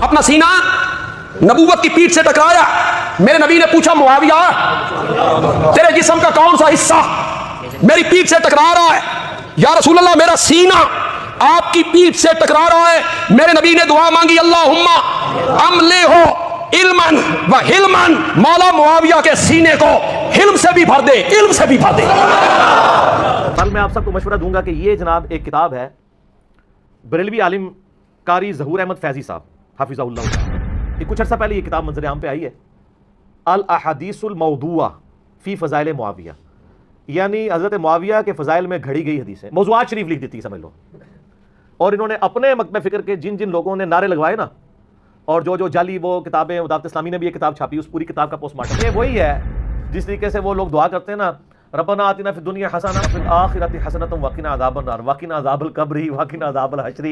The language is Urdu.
اپنا سینہ نبوت کی پیٹھ سے ٹکرایا. میرے نبی نے پوچھا معاویہ تیرے جسم کا کون سا حصہ میری پیٹھ سے ٹکرا رہا ہے؟ یا رسول اللہ میرا سینہ آپ کی پیٹھ سے ٹکرا رہا ہے. میرے نبی نے دعا مانگی اللہم املے ہو علماً و حلماً، مولا معاویہ کے سینے کو حلم سے بھی بھر دے، علم سے بھی بھر دے. کل میں آپ سب کو مشورہ دوں گا کہ یہ جناب ایک کتاب ہے بریلوی عالم قاری ظہور احمد فیضی صاحب حافظہ اللہ، یہ کچھ عرصہ پہلے یہ کتاب منظر عام پہ آئی ہے، الاحادیث الموضوعہ فی فضائل معاویہ، یعنی حضرت معاویہ کے فضائل میں گھڑی گئی حدیثیں، موضوعات شریف لکھ دیتی سمجھ لو. اور انہوں نے اپنے مکتب فکر کے جن جن لوگوں نے نعرے لگوائے نا، اور جو جعلی وہ کتابیں، دعوت اسلامی نے بھی یہ کتاب چھاپی، اس پوری کتاب کا پوسٹ مارٹم یہ وہی ہے جس طریقے سے وہ لوگ دعا کرتے ہیں نا، ربنا آتنا فی الدنیا حسنہ وفی الآخرۃ حسنۃ وقنا عذاب النار وقنا عذاب القبر وقنا عذاب الحشر.